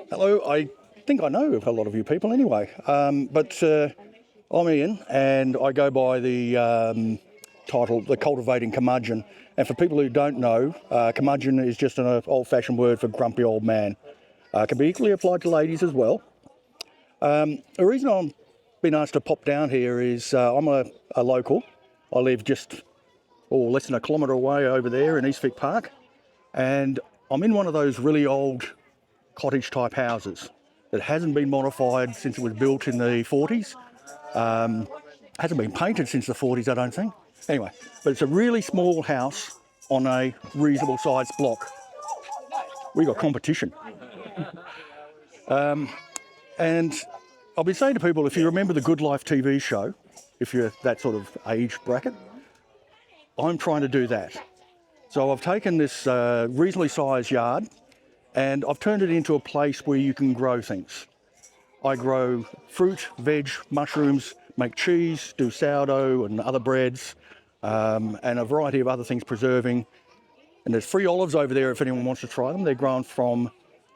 Hello, I think I know a lot of you people anyway, but I'm Ian and I go by the title, the Cultivating Curmudgeon. And for people who don't know, curmudgeon is just an old-fashioned word for grumpy old man. Can be equally applied to ladies as well. The reason I'm been asked to pop down here is I'm a local. I live just less than a kilometre away over there in Eastvic Park, and I'm in one of those really old cottage type houses that hasn't been modified since it was built in the 40s. Hasn't been painted since the 40s, I don't think. Anyway, but it's a really small house on a reasonable sized block. We got competition. And I'll be saying to people, if you remember the Good Life TV show, if you're that sort of age bracket, I'm trying to do that. So I've taken this reasonably sized yard and I've turned it into a place where you can grow things. I grow fruit, veg, mushrooms, make cheese, do sourdough and other breads, and a variety of other things preserving. And there's free olives over there if anyone wants to try them. They're grown from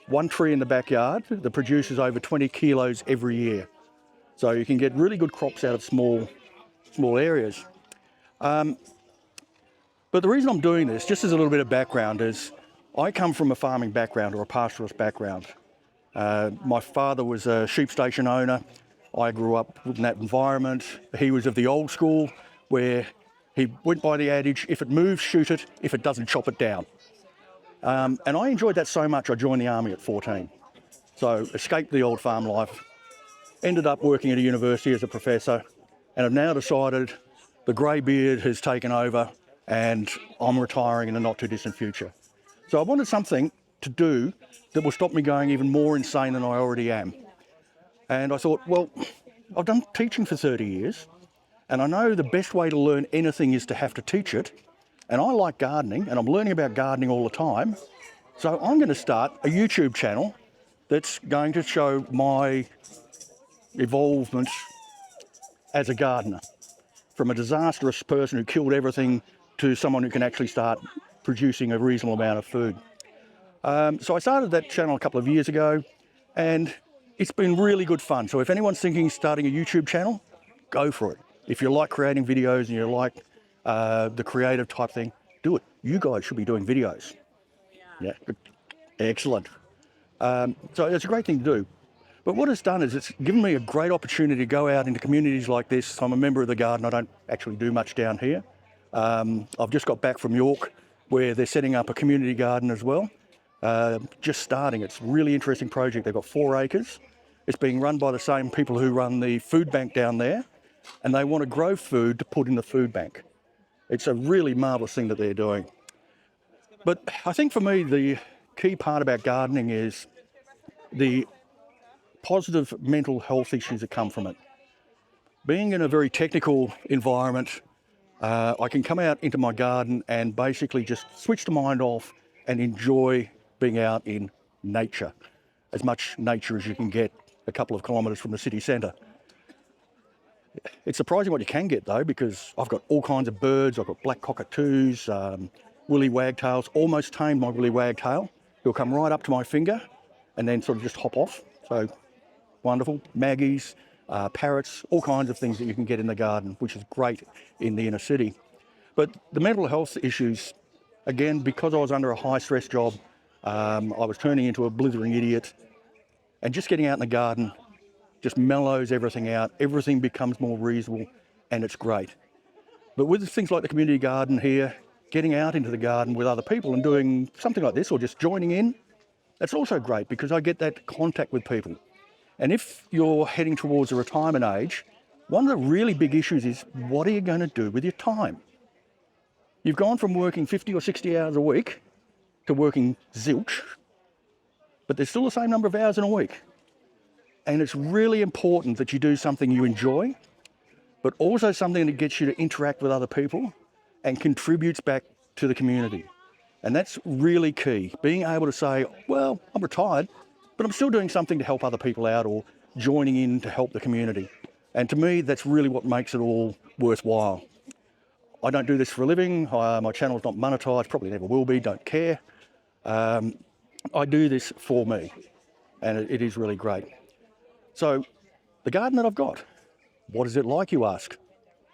one tree in the backyard that produces over 20 kilos every year. So you can get really good crops out of small areas. But the reason I'm doing this, just as a little bit of background, is I come from a farming background or a pastoralist background. My father was a sheep station owner. I grew up in that environment. He was of the old school where he went by the adage, if it moves, shoot it. If it doesn't, chop it down. And I enjoyed that so much I joined the army at 14. So escaped the old farm life, ended up working at a university as a professor, and have now decided the grey beard has taken over and I'm retiring in the not too distant future. So I wanted something to do that will stop me going even more insane than I already am. And I thought, well, I've done teaching for 30 years and I know the best way to learn anything is to have to teach it. And I like gardening and I'm learning about gardening all the time. So I'm going to start a YouTube channel that's going to show my evolvement as a gardener, from a disastrous person who killed everything to someone who can actually start producing a reasonable amount of food. So I started that channel a couple of years ago and it's been really good fun. So if anyone's thinking of starting a YouTube channel, go for it. If you like creating videos and you like the creative type thing, do it. You guys should be doing videos. Yeah, good. Excellent. So it's a great thing to do. But what it's done is it's given me a great opportunity to go out into communities like this. I'm a member of the garden. I don't actually do much down here. I've just got back from York where they're setting up a community garden as well. Just starting. It's a really interesting project. They've got 4 acres. It's being run by the same people who run the food bank down there, and they want to grow food to put in the food bank. It's a really marvellous thing that they're doing. But I think for me the key part about gardening is the positive mental health issues that come from it. Being in a very technical environment, I can come out into my garden and basically just switch the mind off and enjoy being out in nature, as much nature as you can get a couple of kilometres from the city centre. It's surprising what you can get though, because I've got all kinds of birds. I've got black cockatoos, woolly wagtails, almost tamed my woolly wagtail. He'll come right up to my finger and then sort of just hop off. So wonderful. Maggies, parrots, all kinds of things that you can get in the garden, which is great in the inner city. But the mental health issues, again, because I was under a high stress job, I was turning into a blithering idiot, and just getting out in the garden just mellows everything out. Everything becomes more reasonable and it's great. But with things like the community garden here, getting out into the garden with other people and doing something like this or just joining in, that's also great because I get that contact with people. And if you're heading towards a retirement age, one of the really big issues is what are you going to do with your time? You've gone from working 50 or 60 hours a week to working zilch, but there's still the same number of hours in a week. And it's really important that you do something you enjoy, but also something that gets you to interact with other people and contributes back to the community. And that's really key. Being able to say, well, I'm retired, but I'm still doing something to help other people out or joining in to help the community. And to me, that's really what makes it all worthwhile. I don't do this for a living. My channel's not monetized, probably never will be, don't care. I do this for me. and it is really great. So the garden that I've got, what is it like, you ask?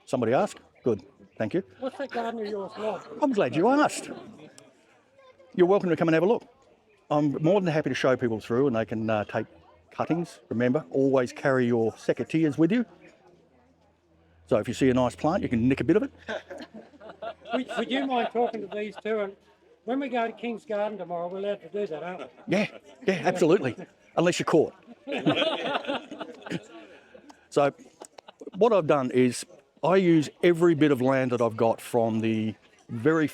Somebody ask? Good, thank you. What's that garden of yours like? I'm glad you asked. You're welcome to come and have a look. I'm more than happy to show people through, and they can take cuttings. Remember, always carry your secateurs with you. So if you see a nice plant, you can nick a bit of it. Would you mind talking to these two? And when we go to King's Garden tomorrow, we're allowed to do that, aren't we? Yeah, absolutely. Unless you're caught. So what I've done is I use every bit of land that I've got from the very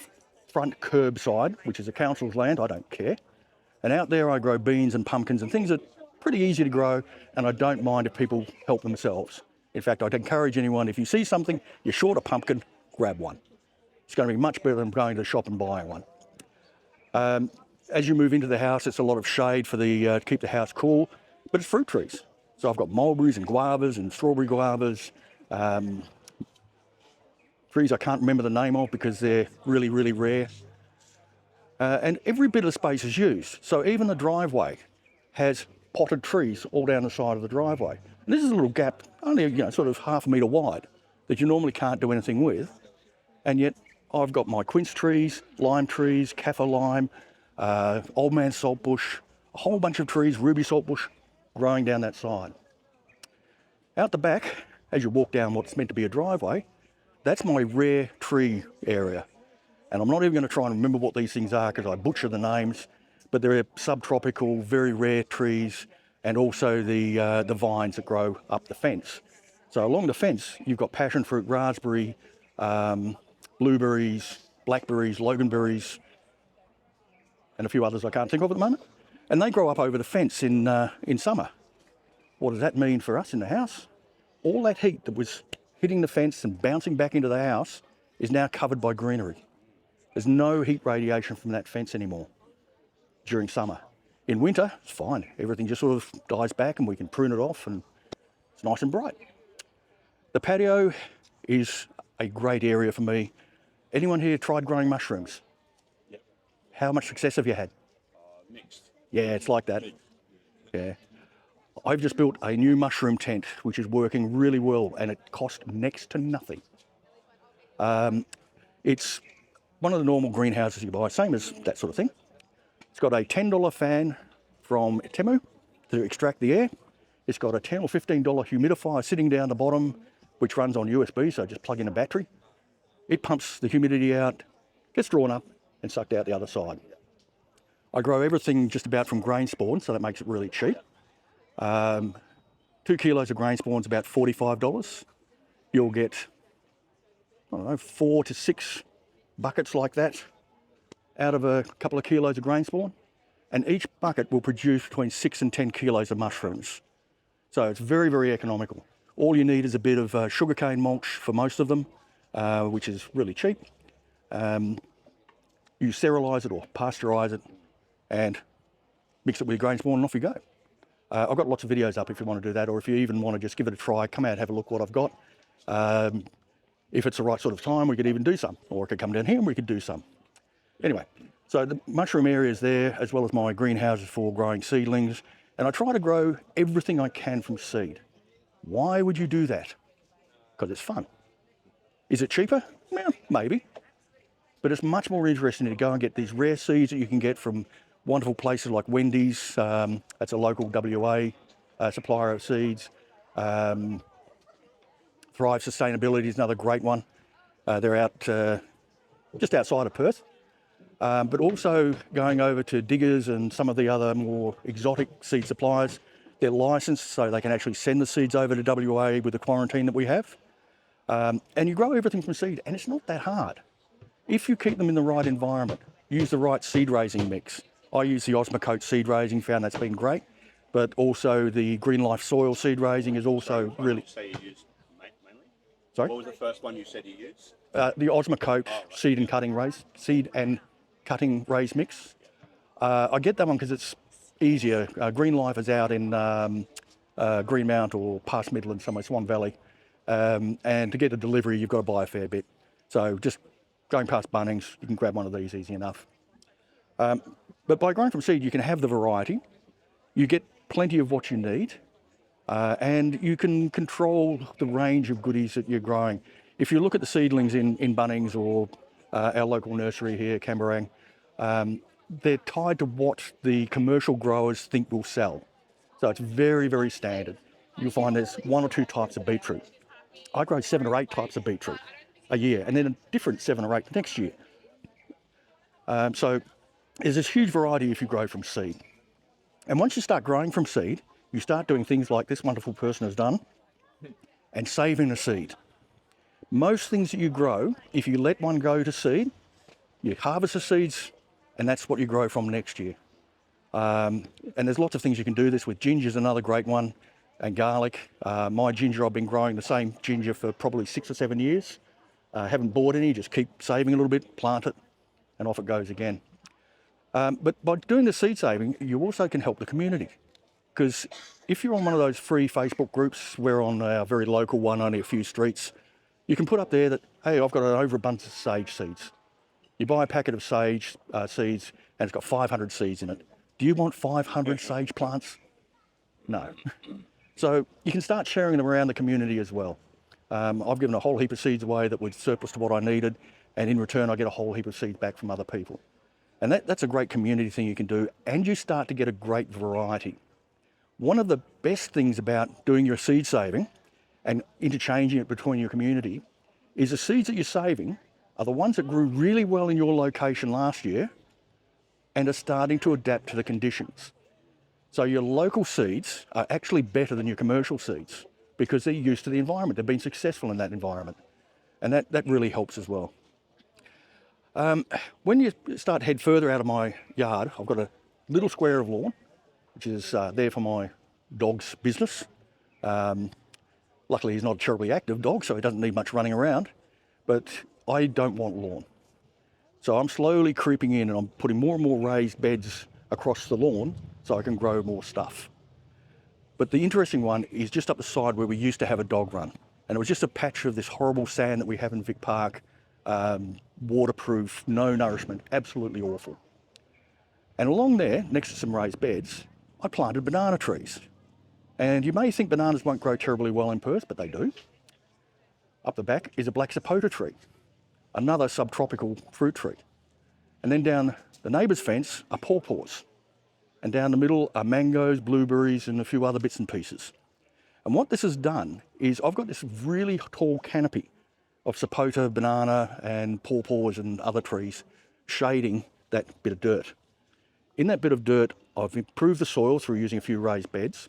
front curb side, which is a council's land, I don't care. And out there I grow beans and pumpkins and things that are pretty easy to grow, and I don't mind if people help themselves. In fact, I'd encourage anyone, if you see something, you're short a pumpkin, grab one. It's going to be much better than going to the shop and buying one. As you move into the house, it's a lot of shade for the to keep the house cool, but it's fruit trees. So I've got mulberries and guavas and strawberry guavas, trees I can't remember the name of because they're really, really rare. And every bit of space is used. So even the driveway has potted trees all down the side of the driveway. And this is a little gap, only sort of half a metre wide, that you normally can't do anything with. And yet I've got my quince trees, lime trees, kaffir lime, old man saltbush, a whole bunch of trees, ruby saltbush, growing down that side. Out the back, as you walk down what's meant to be a driveway, that's my rare tree area. And I'm not even going to try and remember what these things are because I butcher the names, but they're subtropical, very rare trees, and also the vines that grow up the fence. So along the fence, you've got passion fruit, raspberry, blueberries, blackberries, loganberries, and a few others I can't think of at the moment. And they grow up over the fence in summer. What does that mean for us in the house? All that heat that was hitting the fence and bouncing back into the house is now covered by greenery. There's no heat radiation from that fence anymore during summer. In winter, it's fine. Everything just sort of dies back and we can prune it off and it's nice and bright. The patio is a great area for me. Anyone here tried growing mushrooms? Yep. How much success have you had? Mixed. Yeah, it's like that. Yeah. I've just built a new mushroom tent, which is working really well, and it cost next to nothing. It's one of the normal greenhouses you buy, same as that sort of thing. It's got a $10 fan from Temu to extract the air. It's got a $10 or $15 humidifier sitting down the bottom, which runs on USB, so just plug in a battery. It pumps the humidity out, gets drawn up and sucked out the other side. I grow everything just about from grain spawn, so that makes it really cheap. 2 kilos of grain spawn is about $45. You'll get, 4 to 6 buckets like that out of a couple of kilos of grain spawn, and each bucket will produce between 6 and 10 kilos of mushrooms. So it's very, very economical. All you need is a bit of sugarcane mulch for most of them, which is really cheap. You sterilize it or pasteurize it and mix it with grain spawn and off you go. I've got lots of videos up if you want to do that, or if you even want to just give it a try, come out, have a look what I've got. If it's the right sort of time, we could even do some, or I could come down here and we could do some. Anyway, so the mushroom area is there, as well as my greenhouses for growing seedlings, and I try to grow everything I can from seed. Why would you do that? Because it's fun. Is it cheaper? Well, maybe. But it's much more interesting to go and get these rare seeds that you can get from wonderful places like Wendy's. That's a local WA supplier of seeds. Thrive Sustainability is another great one. They're out just outside of Perth. But also going over to Diggers and some of the other more exotic seed suppliers. They're licensed so they can actually send the seeds over to WA with the quarantine that we have. And you grow everything from seed, and it's not that hard. If you keep them in the right environment, use the right seed raising mix. I use the Osmocote seed raising, found that's been great. But also the Green Life soil seed raising is also really... Say you used mainly? Sorry? What was the first one you said you used? The Osmocote seed and cutting raise mix. I get that one because it's easier. Green Life is out in Greenmount or past Midland, somewhere, Swan Valley. And to get a delivery, you've got to buy a fair bit. So just going past Bunnings, you can grab one of these easy enough. But by growing from seed, you can have the variety. You get plenty of what you need, and you can control the range of goodies that you're growing. If you look at the seedlings in Bunnings or our local nursery here, Camberang, they're tied to what the commercial growers think will sell. So it's very, very standard. You'll find there's 1 or 2 types of beetroot. I grow 7 or 8 types of beetroot a year, and then a different 7 or 8 next year. So there's this huge variety if you grow from seed. And once you start growing from seed, you start doing things like this wonderful person has done, and saving the seed. Most things that you grow, if you let one go to seed, you harvest the seeds, and that's what you grow from next year. And there's lots of things you can do this with. Ginger's another great one, and garlic. My ginger, I've been growing the same ginger for probably 6 or 7 years. Haven't bought any, just keep saving a little bit, plant it, and off it goes again. But by doing the seed saving, you also can help the community. Because if you're on one of those free Facebook groups, we're on our very local one, only a few streets, you can put up there that, hey, I've got an overabundance of sage seeds. You buy a packet of sage seeds and it's got 500 seeds in it. Do you want 500 sage plants? No. So you can start sharing them around the community as well. I've given a whole heap of seeds away that were surplus to what I needed, and in return I get a whole heap of seeds back from other people. And that's a great community thing you can do, and you start to get a great variety. One of the best things about doing your seed saving and interchanging it between your community is the seeds that you're saving are the ones that grew really well in your location last year and are starting to adapt to the conditions. So your local seeds are actually better than your commercial seeds because they're used to the environment. They've been successful in that environment. And that really helps as well. When you start to head further out of my yard, I've got a little square of lawn, which is there for my dog's business. Luckily, he's not a terribly active dog, so he doesn't need much running around, but I don't want lawn. So I'm slowly creeping in and I'm putting more and more raised beds across the lawn so I can grow more stuff. But the interesting one is just up the side where we used to have a dog run. And it was just a patch of this horrible sand that we have in Vic Park, waterproof, no nourishment, absolutely awful. And along there, next to some raised beds, I planted banana trees. And you may think bananas won't grow terribly well in Perth, but they do. Up the back is a black sapota tree, another subtropical fruit tree. And then down the neighbour's fence are pawpaws. And down the middle are mangoes, blueberries, and a few other bits and pieces. And what this has done is I've got this really tall canopy of sapota, banana, and pawpaws and other trees shading that bit of dirt. In that bit of dirt, I've improved the soil through using a few raised beds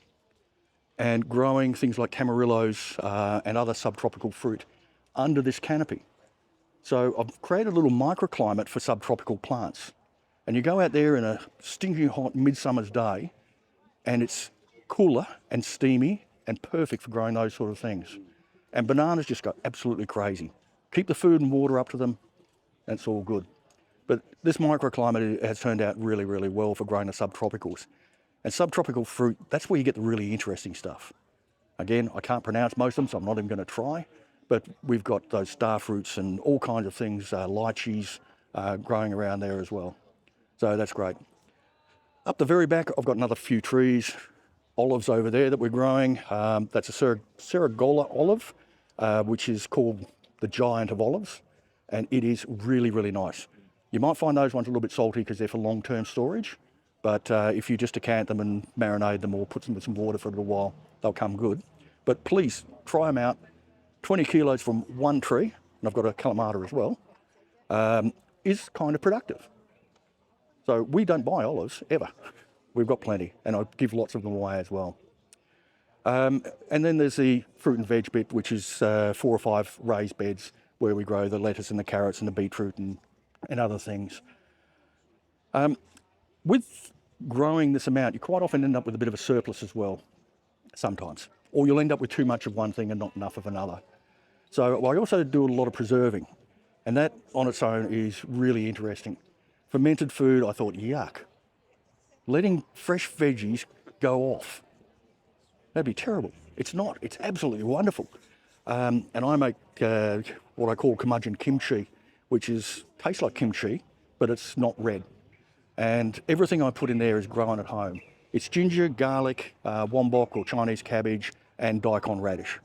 and growing things like tamarillos and other subtropical fruit under this canopy. So I've created a little microclimate for subtropical plants. And you go out there in a stinking hot midsummer's day and it's cooler and steamy and perfect for growing those sort of things. And bananas just go absolutely crazy. Keep the food and water up to them, that's all good. But this microclimate has turned out really, really well for growing the subtropicals. And subtropical fruit, that's where you get the really interesting stuff. Again, I can't pronounce most of them, so I'm not even going to try. But we've got those star fruits and all kinds of things, lychees growing around there as well. So that's great. Up the very back, I've got another few trees, olives over there that we're growing. That's a Saragola olive, which is called the giant of olives. And it is really, really nice. You might find those ones a little bit salty because they're for long-term storage. But if you just decant them and marinate them or put them with some water for a little while, they'll come good. But please try them out. 20 kilos from one tree, and I've got a Kalamata as well, is kind of productive. So we don't buy olives ever. We've got plenty, and I give lots of them away as well. And then there's the fruit and veg bit, which is 4 or 5 raised beds where we grow the lettuce and the carrots and the beetroot and other things. With growing this amount, you quite often end up with a bit of a surplus as well, sometimes. Or you'll end up with too much of one thing and not enough of another. So I also do a lot of preserving, and that on its own is really interesting. Fermented food, I thought, yuck. Letting fresh veggies go off, that'd be terrible. It's not, it's absolutely wonderful. And I make what I call curmudgeon kimchi, which tastes like kimchi, but it's not red. And everything I put in there is grown at home. It's ginger, garlic, wombok or Chinese cabbage, and daikon radish.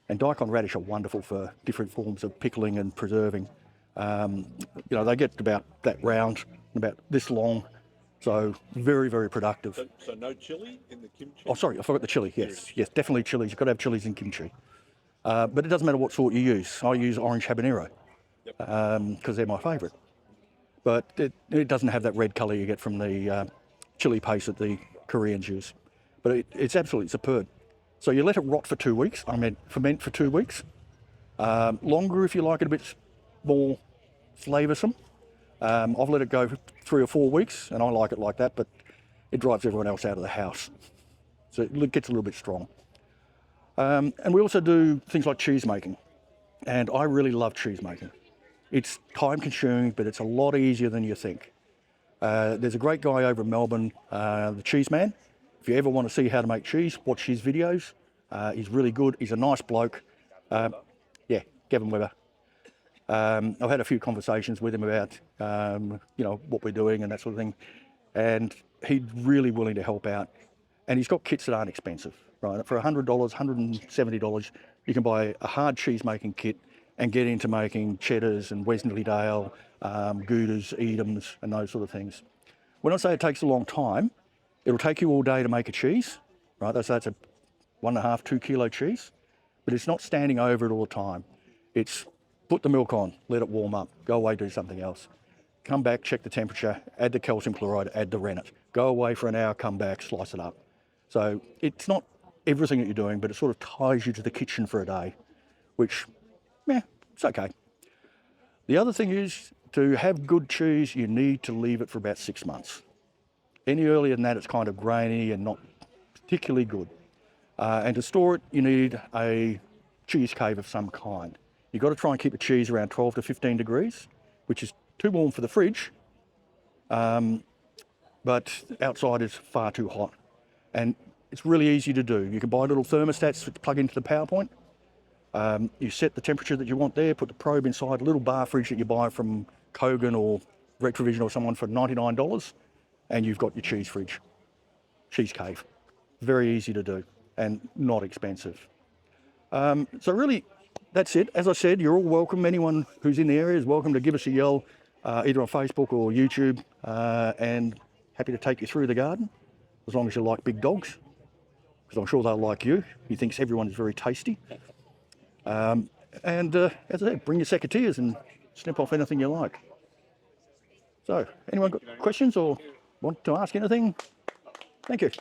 And daikon radish are wonderful for different forms of pickling and preserving. They get about that round, about this long, so very, very productive. So no chili in the kimchi? Oh, sorry, I forgot the chili. Yes, definitely chilies. You've got to have chilies in kimchi. But it doesn't matter what sort you use. I use orange habanero because they're my favourite. But it doesn't have that red colour you get from the chili paste that the Koreans use. But it's absolutely superb. So you let it rot for 2 weeks. Ferment for 2 weeks. Longer if you like it a bit more flavoursome. I've let it go for 3 or 4 weeks, and I like it like that, but it drives everyone else out of the house. So it gets a little bit strong. And we also do things like cheese making. And I really love cheese making. It's time consuming, but it's a lot easier than you think. There's a great guy over in Melbourne, the Cheese Man. If you ever want to see how to make cheese, watch his videos. He's really good. He's a nice bloke. Gavin Webber. I've had a few conversations with him about, what we're doing and that sort of thing. And he's really willing to help out. And he's got kits that aren't expensive, right? For $100, $170, you can buy a hard cheese making kit and get into making cheddars and Wensleydale, Goudas, Edams, and those sort of things. When I say it takes a long time, it'll take you all day to make a cheese, right? So that's a 1.5, 2 kilo cheese, but it's not standing over it all the time. It's put the milk on, let it warm up, go away, do something else. Come back, check the temperature, add the calcium chloride, add the rennet. Go away for an hour, come back, slice it up. So it's not everything that you're doing, but it sort of ties you to the kitchen for a day, which, it's okay. The other thing is, to have good cheese, you need to leave it for about 6 months. Any earlier than that, it's kind of grainy and not particularly good. And to store it, you need a cheese cave of some kind. You've got to try and keep the cheese around 12 to 15 degrees, which is too warm for the fridge, but outside is far too hot. And it's really easy to do. You can buy little thermostats to plug into the power point. You set the temperature that you want there, put the probe inside a little bar fridge that you buy from Kogan or Retrovision or someone for $99, and you've got your cheese cave. Very easy to do and not expensive. So really, that's it. As I said, you're all welcome. Anyone who's in the area is welcome to give us a yell, either on Facebook or YouTube, and happy to take you through the garden, as long as you like big dogs, because I'm sure they'll like you. He thinks everyone is very tasty. As I said, bring your secateurs and snip off anything you like. So, anyone got questions or want to ask anything? Thank you.